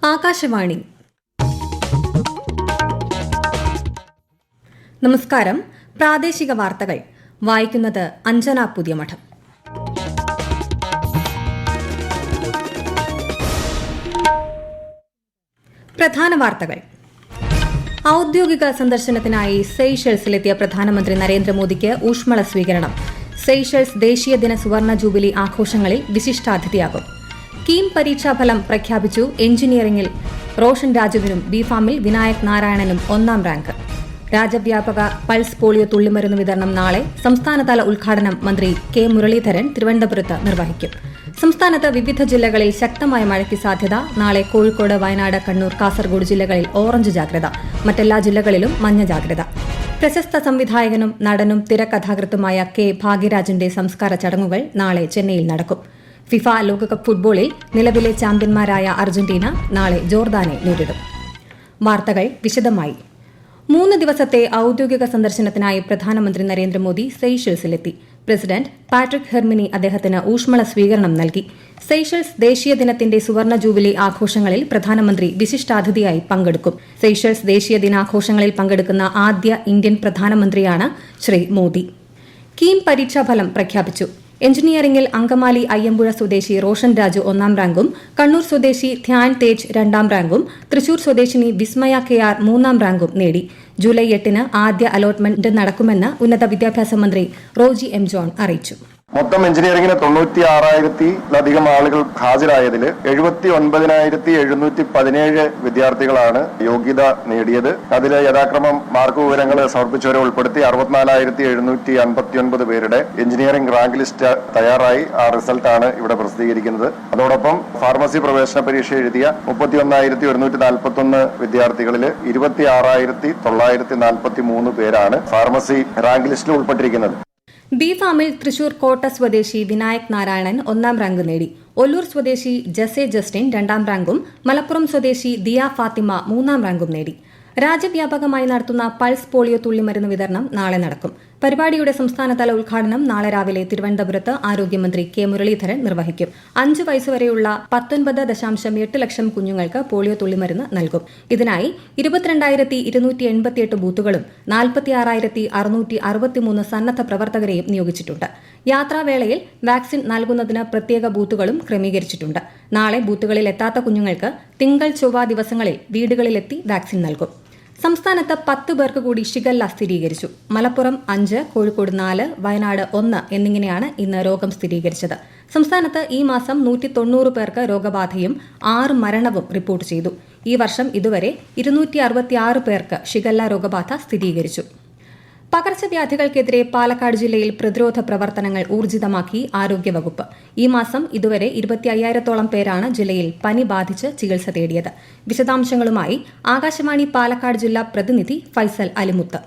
ആകാശവാണി. നമസ്കാരം. പ്രാദേശിക വാർത്തകൾ വായിക്കുന്നത് അഞ്ജന പുതിയമഠം. പ്രധാന വാർത്തകൾ. ഔദ്യോഗിക സന്ദർശനത്തിനായി സെയ്ഷൽസിലെത്തിയ പ്രധാനമന്ത്രി നരേന്ദ്രമോദിക്ക് ഊഷ്മള സ്വീകരണം. സെയ്ഷൽസ് ദേശീയ ദിന സുവർണ ജൂബിലി ആഘോഷങ്ങളിൽ വിശിഷ്ടാതിഥിയാകും. കീം പരീക്ഷാഫലം പ്രഖ്യാപിച്ചു. എഞ്ചിനീയറിംഗിൽ റോഷൻ രാജുവിനും ബിഫാമിൽ വിനായക് നാരായണനും 1ാം റാങ്ക്. രാജ്യവ്യാപക പൾസ് പോളിയോ തുള്ളിമരുന്ന് വിതരണം നാളെ. സംസ്ഥാനതല ഉദ്ഘാടനം മന്ത്രി കെ മുരളീധരൻ തിരുവനന്തപുരത്ത് നിർവഹിക്കും. സംസ്ഥാനത്ത് വിവിധ ജില്ലകളിൽ ശക്തമായ മഴയ്ക്ക് സാധ്യത. നാളെ കോഴിക്കോട്, വയനാട്, കണ്ണൂർ, കാസർഗോഡ് ജില്ലകളിൽ ഓറഞ്ച് ജാഗ്രത. മറ്റെല്ലാ ജില്ലകളിലും മഞ്ഞ ജാഗ്രത. പ്രശസ്ത സംവിധായകനും നടനും തിരക്കഥാകൃത്തുമായ കെ ഭാഗ്യരാജിന്റെ സംസ്കാര ചടങ്ങുകൾ നാളെ ചെന്നൈയിൽ നടക്കും. ഫിഫ ലോകകപ്പ് ഫുട്ബോളിൽ നിലവിലെ ചാമ്പ്യന്മാരായ അർജന്റീന നാളെ ജോർദാനെ നേരിടും. വാർത്തകൾ വിശദമായി. 3 ദിവസത്തെ ഔദ്യോഗിക സന്ദർശനത്തിനായി പ്രധാനമന്ത്രി നരേന്ദ്രമോദി സെയ്ഷൽസിലെത്തി. പ്രസിഡന്റ് പാട്രിക് ഹെർമിനി അദ്ദേഹത്തിന് ഊഷ്മള സ്വീകരണം നൽകി. സെയ്ഷൽസ് ദേശീയ ദിനത്തിന്റെ സുവർണ ജൂബിലി ആഘോഷങ്ങളിൽ പ്രധാനമന്ത്രി വിശിഷ്ടാതിഥിയായി പങ്കെടുക്കും. സെയ്ഷൽസ് ദേശീയ ദിനാഘോഷങ്ങളിൽ പങ്കെടുക്കുന്ന ആദ്യ ഇന്ത്യൻ പ്രധാനമന്ത്രിയാണ് ശ്രീ മോദി. കീം പരീക്ഷാഫലം പ്രഖ്യാപിച്ചു. എഞ്ചിനീയറിംഗിൽ അങ്കമാലി അയ്യമ്പുഴ സ്വദേശി റോഷൻ രാജു 1ാം റാങ്കും കണ്ണൂർ സ്വദേശി ധ്യാൻ തേജ് 2ാം റാങ്കും തൃശൂർ സ്വദേശിനി വിസ്മയ KR 3ാം റാങ്കും നേടി. ജൂലൈ 8-ന് ആദ്യ അലോട്ട്മെന്റ് നടക്കുമെന്ന് ഉന്നത വിദ്യാഭ്യാസ മന്ത്രി റോജി M. ജോൺ അറിയിച്ചു. മൊത്തം എഞ്ചിനീയറിംഗിന് 96,000-ലധികം ആളുകൾ ഹാജരായതിൽ 79,717 വിദ്യാർത്ഥികളാണ് യോഗ്യത നേടിയത്. അതിൽ യഥാക്രമം മാർക്ക് വിവരങ്ങൾ സമർപ്പിച്ചവരെ ഉൾപ്പെടുത്തി 64,759 പേരുടെ എഞ്ചിനീയറിംഗ് റാങ്ക് ലിസ്റ്റ് തയ്യാറായി. ആ റിസൾട്ടാണ് ഇവിടെ പ്രസിദ്ധീകരിക്കുന്നത്. അതോടൊപ്പം ഫാർമസി പ്രവേശന പരീക്ഷ എഴുതിയ 31,141 വിദ്യാർത്ഥികളിൽ 26,943 പേരാണ് ഫാർമസി റാങ്ക് ലിസ്റ്റിൽ ഉൾപ്പെട്ടിരിക്കുന്നത്. ബിഫാമിൽ തൃശൂർ കോട്ട സ്വദേശി വിനായക് നാരായണൻ 1ാം റാങ്ക് നേടി. ഒല്ലൂർ സ്വദേശി ജസെ ജസ്റ്റിൻ 2ാം റാങ്കും മലപ്പുറം സ്വദേശി ദിയ ഫാത്തിമ 3ാം റാങ്കും നേടി. രാജ്യവ്യാപകമായി നടത്തുന്ന പൾസ് പോളിയോ തുള്ളിമരുന്ന് വിതരണം നാളെ നടക്കും. പരിപാടിയുടെ സംസ്ഥാനതല ഉദ്ഘാടനം നാളെ രാവിലെ തിരുവനന്തപുരത്ത് ആരോഗ്യമന്ത്രി കെ മുരളീധരൻ നിർവഹിക്കും. 5 വയസ്സുവരെയുള്ള 19.8 ലക്ഷം കുഞ്ഞുങ്ങൾക്ക് പോളിയോ തുള്ളിമരുന്ന് നൽകും. ഇതിനായി 22,288 ബൂത്തുകളും 46,663 സന്നദ്ധ പ്രവർത്തകരെയും നിയോഗിച്ചിട്ടുണ്ട്. യാത്രാവേളയിൽ വാക്സിൻ നൽകുന്നതിന് പ്രത്യേക ബൂത്തുകളും ക്രമീകരിച്ചിട്ടുണ്ട്. നാളെ ബൂത്തുകളിൽ എത്താത്ത കുഞ്ഞുങ്ങൾക്ക് തിങ്കൾ, ചൊവ്വ ദിവസങ്ങളിൽ വീടുകളിലെത്തി വാക്സിൻ നൽകും. സംസ്ഥാനത്ത് 10 പേർക്ക് കൂടി ഷിഗല്ല സ്ഥിരീകരിച്ചു. മലപ്പുറം 5, കോഴിക്കോട് 4, വയനാട് 1 എന്നിങ്ങനെയാണ് ഇന്ന് രോഗം സ്ഥിരീകരിച്ചത്. സംസ്ഥാനത്ത് ഈ മാസം 190 പേർക്ക് രോഗബാധയും 6 മരണവും റിപ്പോർട്ട് ചെയ്തു. ഈ വർഷം ഇതുവരെ 266 പേർക്ക് ഷിഗല്ല രോഗബാധ സ്ഥിരീകരിച്ചു. പകർച്ചവ്യാധികൾക്കെതിരെ പാലക്കാട് ജില്ലയിൽ പ്രതിരോധ പ്രവർത്തനങ്ങൾ ഊർജിതമാക്കി ആരോഗ്യവകുപ്പ്. ഈ മാസം ഇതുവരെ 25,000-ഓളം പേരാണ് ജില്ലയിൽ പനി ബാധിച്ച് ചികിത്സ തേടിയത്. വിശദാംശങ്ങളുമായി ആകാശവാണി പാലക്കാട് ജില്ലാ പ്രതിനിധി ഫൈസൽ അലിമുത്ത്.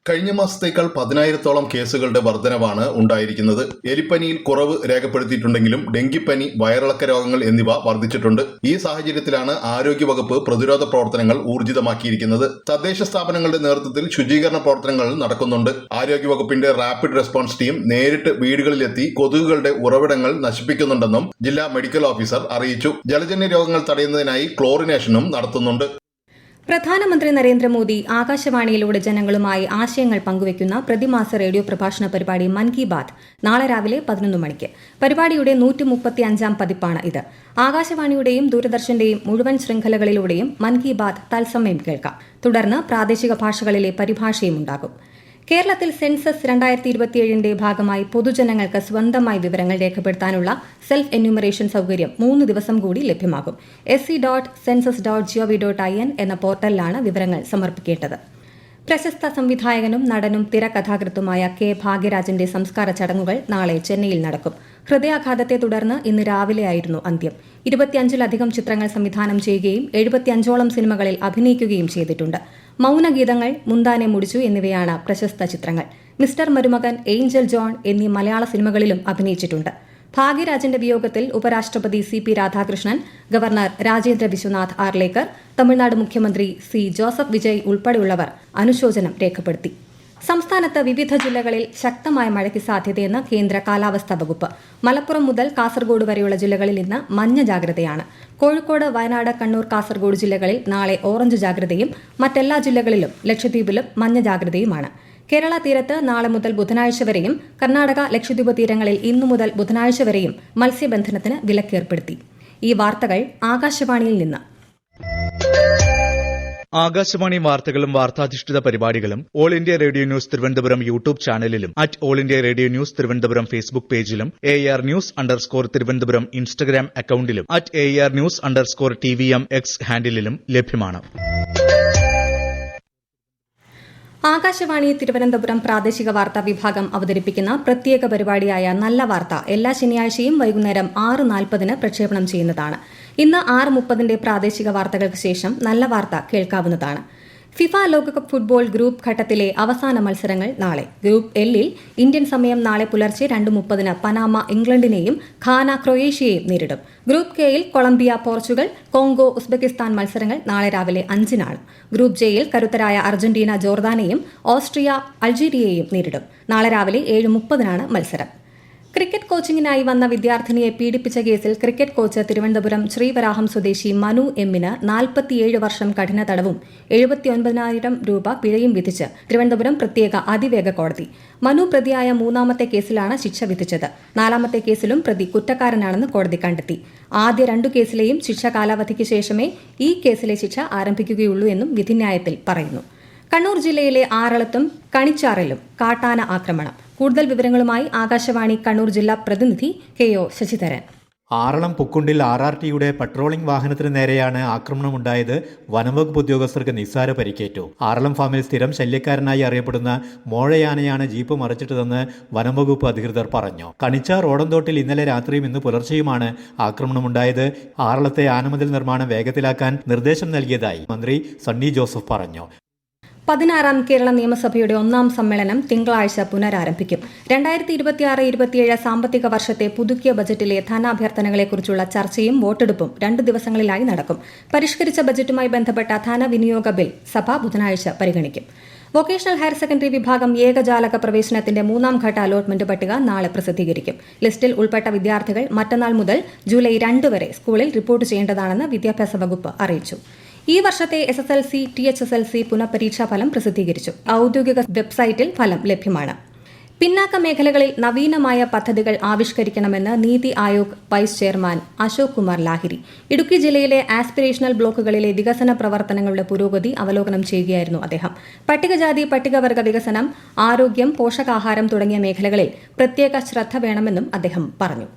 കഴിഞ്ഞ മാസത്തേക്കാൾ 10,000-ഓളം കേസുകളുടെ വർധനവാണ് ഉണ്ടായിരിക്കുന്നത്. എലിപ്പനിയിൽ കുറവ് രേഖപ്പെടുത്തിയിട്ടുണ്ടെങ്കിലും ഡെങ്കിപ്പനി, വയറിളക്ക രോഗങ്ങൾ എന്നിവ വർദ്ധിച്ചിട്ടുണ്ട്. ഈ സാഹചര്യത്തിലാണ് ആരോഗ്യവകുപ്പ് പ്രതിരോധ പ്രവർത്തനങ്ങൾ ഊർജിതമാക്കിയിരിക്കുന്നത്. തദ്ദേശ സ്ഥാപനങ്ങളുടെ നേതൃത്വത്തിൽ ശുചീകരണ പ്രവർത്തനങ്ങൾ നടക്കുന്നുണ്ട്. ആരോഗ്യവകുപ്പിന്റെ റാപ്പിഡ് റെസ്പോൺസ് ടീം നേരിട്ട് വീടുകളിലെത്തി കൊതുകുകളുടെ ഉറവിടങ്ങൾ നശിപ്പിക്കുന്നുണ്ടെന്നും ജില്ലാ മെഡിക്കൽ ഓഫീസർ അറിയിച്ചു. ജലജന്യ രോഗങ്ങൾ തടയുന്നതിനായി ക്ലോറിനേഷനും നടത്തുന്നുണ്ട്. പ്രധാനമന്ത്രി നരേന്ദ്രമോദി ആകാശവാണിയിലൂടെ ജനങ്ങളുമായി ആശയങ്ങൾ പങ്കുവയ്ക്കുന്ന പ്രതിമാസ റേഡിയോ പ്രഭാഷണ പരിപാടി മൻ കി ബാത് നാളെ രാവിലെ 11 മണിക്ക്. പരിപാടിയുടെ 135-ാം പതിപ്പാണ് ഇത്. ആകാശവാണിയുടെയും ദൂരദർശന്റെയും മുഴുവൻ ശൃംഖലകളിലൂടെയും മൻ കി ബാത് തത്സമയം കേൾക്കാം. തുടർന്ന് പ്രാദേശിക ഭാഷകളിലെ പരിഭാഷയും ഉണ്ടാകും. കേരളത്തിൽ സെൻസസ് 2027ന്റെ ഭാഗമായി പൊതുജനങ്ങൾക്ക് സ്വന്തമായി വിവരങ്ങൾ രേഖപ്പെടുത്താനുള്ള സെൽഫ് എന്യൂമറേഷൻ സൌകര്യം 3 ദിവസം കൂടി ലഭ്യമാകും. sc.census.gov.in എന്ന പോർട്ടലിലാണ് വിവരങ്ങൾ സമർപ്പിക്കേണ്ടത്. പ്രശസ്ത സംവിധായകനും നടനും തിരക്കഥാകൃത്തുമായ കെ ഭാഗ്യരാജിന്റെ സംസ്കാര ചടങ്ങുകൾ നാളെ ചെന്നൈയിൽ നടക്കും. ഹൃദയാഘാതത്തെ തുടർന്ന് ഇന്ന് രാവിലെയായിരുന്നു അന്ത്യം. 25-ലധികം ചിത്രങ്ങൾ സംവിധാനം ചെയ്യുകയും 75ഓളം സിനിമകളിൽ അഭിനയിക്കുകയും ചെയ്തിട്ടുണ്ട്. മൌനഗീതങ്ങൾ, മുന്താനെ മുടിച്ചു എന്നിവയാണ് പ്രശസ്ത ചിത്രങ്ങൾ. മിസ്റ്റർ മരുമകൻ, ഏഞ്ചൽ ജോൺ എന്നീ മലയാള സിനിമകളിലും അഭിനയിച്ചിട്ടുണ്ട്. ഭാഗ്യരാജിന്റെ വിയോഗത്തിൽ ഉപരാഷ്ട്രപതി CP രാധാകൃഷ്ണൻ, ഗവർണർ രാജേന്ദ്ര വിശ്വനാഥ് ആർലേക്കർ, തമിഴ്നാട് മുഖ്യമന്ത്രി C. ജോസഫ് വിജയ് ഉൾപ്പെടെയുള്ളവർ അനുശോചനം രേഖപ്പെടുത്തി. സംസ്ഥാനത്ത് വിവിധ ജില്ലകളിൽ ശക്തമായ മഴയ്ക്ക് സാധ്യതയെന്ന് കേന്ദ്ര കാലാവസ്ഥാ വകുപ്പ്. മലപ്പുറം മുതൽ കാസർഗോഡ് വരെയുള്ള ജില്ലകളിൽ ഇന്ന് മഞ്ഞ ജാഗ്രതയാണ്. കോഴിക്കോട്, വയനാട്, കണ്ണൂർ, കാസർഗോഡ് ജില്ലകളിൽ നാളെ ഓറഞ്ച് ജാഗ്രതയും മറ്റെല്ലാ ജില്ലകളിലും ലക്ഷദ്വീപിലും മഞ്ഞ ജാഗ്രതയുമാണ്. കേരള തീരത്ത് നാളെ മുതൽ ബുധനാഴ്ച വരെയും കർണാടക, ലക്ഷദ്വീപ് തീരങ്ങളിൽ ഇന്നു മുതൽ ബുധനാഴ്ച വരെയും മത്സ്യബന്ധനത്തിന് വിലക്കേർപ്പെടുത്തി. ഈ വാർത്തകൾ ആകാശവാണിയിൽ നിന്ന്. ആകാശവാണി വാർത്തകളും വാർത്താധിഷ്ഠിത പരിപാടികളും all India radio news Thiruvananthapuram YouTube ചാനലിലും all India radio news Thiruvananthapuram Facebook പേജിലും AR News_ തിരുവനന്തപുരം ഇൻസ്റ്റഗ്രാം അക്കൌണ്ടിലും AR News_TVM X ഹാൻഡിലും ലഭ്യമാണ്. ആകാശവാണി തിരുവനന്തപുരം പ്രാദേശിക വാർത്താ വിഭാഗം അവതരിപ്പിക്കുന്ന പ്രത്യേക പരിപാടിയായ നല്ല വാർത്ത എല്ലാ ശനിയാഴ്ചയും വൈകുന്നേരം 6:40 പ്രക്ഷേപണം ചെയ്യുന്നതാണ്. ഇന്ന് 6:30 പ്രാദേശിക വാർത്തകൾക്ക് ശേഷം നല്ല വാർത്ത കേൾക്കാവുന്നതാണ്. ഫിഫ ലോകകപ്പ് ഫുട്ബോൾ ഗ്രൂപ്പ് ഘട്ടത്തിലെ അവസാന മത്സരങ്ങൾ നാളെ. ഗ്രൂപ്പ് എല്ലിൽ ഇന്ത്യൻ സമയം നാളെ പുലർച്ചെ 2:30 പനാമ ഇംഗ്ലണ്ടിനെയും ഘാന ക്രൊയേഷ്യയെയും നേരിടും. ഗ്രൂപ്പ് കെയിൽ കൊളംബിയ, പോർച്ചുഗൽ, കോങ്കോ, ഉസ്ബെക്കിസ്ഥാൻ മത്സരങ്ങൾ നാളെ രാവിലെ 5-നാണ്. ഗ്രൂപ്പ് ജെയിൽ കരുത്തരായ അർജന്റീന ജോർദാനെയും ഓസ്ട്രിയ അൾജീരിയയെയും നേരിടും. നാളെ രാവിലെ 7:30 മത്സരം. ക്രിക്കറ്റ് കോച്ചിങ്ങിനായി വന്ന വിദ്യാർത്ഥിനിയെ പീഡിപ്പിച്ച കേസിൽ ക്രിക്കറ്റ് കോച്ച് തിരുവനന്തപുരം ശ്രീവരാഹം സ്വദേശി മനു എമ്മിന് 47 വർഷം കഠിന തടവും 79,000 രൂപ പിഴയും വിധിച്ച് തിരുവനന്തപുരം പ്രത്യേക അതിവേഗ കോടതി. മനു പ്രതിയായ 3ാമത്തെ കേസിലാണ് ശിക്ഷ വിധിച്ചത്. 4ാമത്തെ കേസിലും പ്രതി കുറ്റക്കാരനാണെന്ന് കോടതി കണ്ടെത്തി. ആദ്യ 2 കേസിലെയും ശിക്ഷ കാലാവധിക്ക് ശേഷമേ ഈ കേസിലെ ശിക്ഷ ആരംഭിക്കുകയുള്ളൂ എന്നും വിധിന്യായത്തിൽ പറയുന്നു. കണ്ണൂർ ജില്ലയിലെ ആറളത്തും കണിച്ചാറിലും കാട്ടാന ആക്രമണം. കൂടുതൽ വിവരങ്ങളുമായി ആകാശവാണി കണ്ണൂർ ജില്ലാ പ്രതിനിധി KO ശശിധരൻ. ആറളം പുക്കുണ്ടിൽ RRTയുടെ പട്രോളിംഗ് വാഹനത്തിന് നേരെയാണ് ആക്രമണമുണ്ടായത്. വനംവകുപ്പ് ഉദ്യോഗസ്ഥർക്ക് നിസ്സാര പരിക്കേറ്റു. ആറളം ഫാമിൽ സ്ഥിരം ശല്യക്കാരനായി അറിയപ്പെടുന്ന മോഴയാനയാണ് ജീപ്പ് മറിച്ചിട്ടതെന്ന് വനംവകുപ്പ് അധികൃതർ പറഞ്ഞു. കണിച്ചാർ ഓടന്തോട്ടിൽ ഇന്നലെ രാത്രിയും ഇന്ന് പുലർച്ചെയുമാണ് ആക്രമണമുണ്ടായത്. ആറളത്തെ ആനമതിൽ നിർമ്മാണം വേഗത്തിലാക്കാൻ നിർദ്ദേശം നൽകിയതായി മന്ത്രി സണ്ണി ജോസഫ് പറഞ്ഞു. 16ാം കേരള നിയമസഭയുടെ 1ാം സമ്മേളനം തിങ്കളാഴ്ച പുനരാരംഭിക്കും. 2026-27 സാമ്പത്തിക വർഷത്തെ പുതുക്കിയ ബജറ്റിലെ ധനാഭ്യർത്ഥനകളെക്കുറിച്ചുള്ള ചർച്ചയും വോട്ടെടുപ്പും 2 ദിവസങ്ങളിലായി നടക്കും. പരിഷ്കരിച്ച ബജറ്റുമായി ബന്ധപ്പെട്ട ധനവിനിയോഗ ബിൽ സഭ ബുധനാഴ്ച പരിഗണിക്കും. വൊക്കേഷണൽ ഹയർ സെക്കൻഡറി വിഭാഗം ഏകജാലക പ്രവേശനത്തിന്റെ 3ാം ഘട്ട അലോട്ട്മെന്റ് പട്ടിക നാളെ പ്രസിദ്ധീകരിക്കും. ലിസ്റ്റിൽ ഉൾപ്പെട്ട വിദ്യാർത്ഥികൾ മറ്റന്നാൾ മുതൽ ജൂലൈ 2 വരെ സ്കൂളിൽ റിപ്പോർട്ട് ചെയ്യേണ്ടതാണെന്ന് വിദ്യാഭ്യാസ വകുപ്പ് അറിയിച്ചു. ഈ വർഷത്തെ SSLC, THSLC പുനഃപരീക്ഷാ ഫലം പ്രസിദ്ധീകരിച്ചു. ഔദ്യോഗിക വെബ്സൈറ്റിൽ ഫലം ലഭ്യമാണ്. പിന്നാക്ക മേഖലകളിൽ നവീനമായ പദ്ധതികൾ ആവിഷ്കരിക്കണമെന്ന് നീതി ആയോഗ് വൈസ് ചെയർമാൻ അശോക് കുമാർ ലാഹിരി. ഇടുക്കി ജില്ലയിലെ ആസ്പിരേഷണൽ ബ്ലോക്കുകളിലെ വികസന പ്രവർത്തനങ്ങളുടെ പുരോഗതി അവലോകനം ചെയ്യുകയായിരുന്നു അദ്ദേഹം. പട്ടികജാതി പട്ടികവർഗ വികസനം, ആരോഗ്യം, പോഷകാഹാരം തുടങ്ങിയ മേഖലകളിൽ പ്രത്യേക ശ്രദ്ധ വേണമെന്നും അദ്ദേഹം പറഞ്ഞു.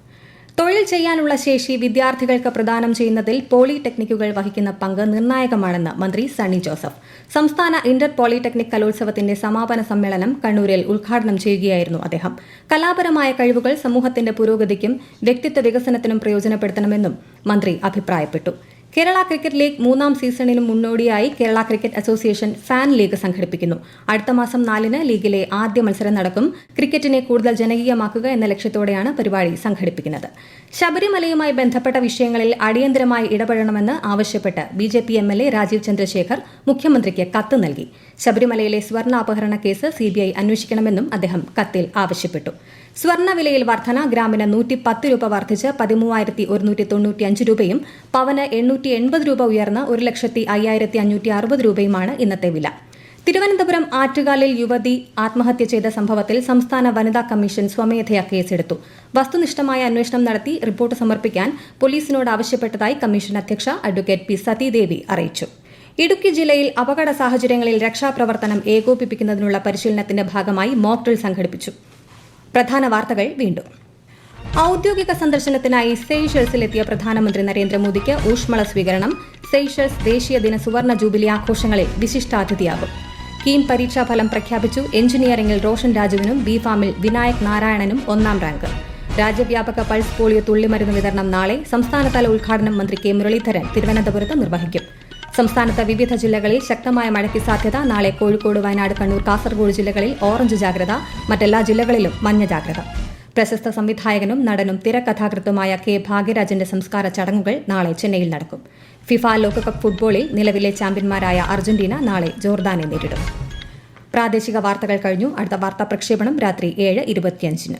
തൊഴിൽ ചെയ്യാനുള്ള ശേഷി വിദ്യാർത്ഥികൾക്ക് പ്രദാനം ചെയ്യുന്നതിൽ പോളിടെക്നിക്കുകൾ വഹിക്കുന്ന പങ്ക് നിർണായകമാണെന്ന് മന്ത്രി സണ്ണി ജോസഫ്. സംസ്ഥാന ഇന്റർ പോളിടെക്നിക് കലോത്സവത്തിന്റെ സമാപന സമ്മേളനം കണ്ണൂരിൽ ഉദ്ഘാടനം ചെയ്യുകയായിരുന്നു അദ്ദേഹം. കലാപരമായ കഴിവുകൾ സമൂഹത്തിന്റെ പുരോഗതിക്കും വ്യക്തിത്വ വികസനത്തിനും പ്രയോജനപ്പെടുത്തണമെന്നും മന്ത്രി അഭിപ്രായപ്പെട്ടു. കേരള ക്രിക്കറ്റ് ലീഗ് 3ാം സീസണിന് മുന്നോടിയായി Kerala cricket association fan league സംഘടിപ്പിക്കുന്നു. അടുത്ത മാസം 4-ന് ലീഗിലെ ആദ്യ മത്സരം നടക്കും. ക്രിക്കറ്റിനെ കൂടുതൽ ജനകീയമാക്കുക എന്ന ലക്ഷ്യത്തോടെയാണ് പരിപാടി സംഘടിപ്പിക്കുന്നത്. ശബരിമലയുമായി ബന്ധപ്പെട്ട വിഷയങ്ങളിൽ അടിയന്തരമായി ഇടപെടണമെന്ന് ആവശ്യപ്പെട്ട് BJP MLA രാജീവ് ചന്ദ്രശേഖർ മുഖ്യമന്ത്രിക്ക് കത്ത് നൽകി. ശബരിമലയിലെ സ്വർണ്ണ അപഹരണ കേസ് CBI അന്വേഷിക്കണമെന്നും അദ്ദേഹം കത്തിൽ ആവശ്യപ്പെട്ടു. സ്വർണ്ണവിലയിൽ വർധന. ഗ്രാമിന് 110 രൂപ വർദ്ധിച്ച് 13,195 രൂപയും പവന് 880 രൂപ ഉയർന്ന് 1,05,560 രൂപയുമാണ് ഇന്നത്തെ വില. തിരുവനന്തപുരം ആറ്റുകാലിൽ യുവതി ആത്മഹത്യ ചെയ്ത സംഭവത്തിൽ സംസ്ഥാന വനിതാ കമ്മീഷൻ സ്വമേധയാ കേസെടുത്തു. വസ്തുനിഷ്ഠമായ അന്വേഷണം നടത്തി റിപ്പോർട്ട് സമർപ്പിക്കാൻ പോലീസിനോട് ആവശ്യപ്പെട്ടതായി കമ്മീഷൻ അധ്യക്ഷ അഡ്വക്കേറ്റ് P. സതീദേവി അറിയിച്ചു. ഇടുക്കി ജില്ലയിൽ അപകട സാഹചര്യങ്ങളിൽ രക്ഷാപ്രവർത്തനം ഏകോപിപ്പിക്കുന്നതിനുള്ള പരിശീലനത്തിന്റെ ഭാഗമായി മോക്ക് ഡ്രിൽ സംഘടിപ്പിച്ചു. പ്രധാന വാർത്തകൾ വീണ്ടും. ഔദ്യോഗിക സന്ദർശനത്തിനായി സെയ്ഷൽസിലെത്തിയ പ്രധാനമന്ത്രി നരേന്ദ്രമോദിക്ക് ഊഷ്മള സ്വീകരണം. സെയ്ഷൽസ് ദേശീയ ദിന സുവർണ ജൂബിലി ആഘോഷങ്ങളിൽ വിശിഷ്ടാതിഥിയാകും. കീം പരീക്ഷാഫലം പ്രഖ്യാപിച്ചു. എഞ്ചിനീയറിംഗിൽ റോഷൻ രാജുവിനും B.Farm-ൽ വിനായക് നാരായണനും 1ാം റാങ്ക്. രാജ്യവ്യാപക പൾസ് പോളിയോ തുള്ളിമരുന്ന് വിതരണം നാളെ. സംസ്ഥാനതല ഉദ്ഘാടനം മന്ത്രി K. മുരളീധരൻ തിരുവനന്തപുരത്ത് നിർവഹിക്കും. സംസ്ഥാനത്ത് വിവിധ ജില്ലകളിൽ ശക്തമായ മഴയ്ക്ക് സാധ്യത. നാളെ കോഴിക്കോട്, വയനാട്, കണ്ണൂർ, കാസർഗോഡ് ജില്ലകളിൽ ഓറഞ്ച് ജാഗ്രത. മറ്റെല്ലാ ജില്ലകളിലും മഞ്ഞ ജാഗ്രത. പ്രശസ്ത സംവിധായകനും നടനും തിരക്കഥാകൃത്തുമായ K. ഭാഗ്യരാജന്റെ സംസ്കാര ചടങ്ങുകൾ നാളെ ചെന്നൈയിൽ നടക്കും. ഫിഫ ലോകകപ്പ് ഫുട്ബോളിൽ നിലവിലെ ചാമ്പ്യന്മാരായ അർജന്റീന നാളെ ജോർദാനെ നേരിടും. പ്രാദേശിക വാർത്തകൾ കഴിഞ്ഞു. അടുത്ത വാർത്താ പ്രക്ഷേപണം രാത്രി 7:25.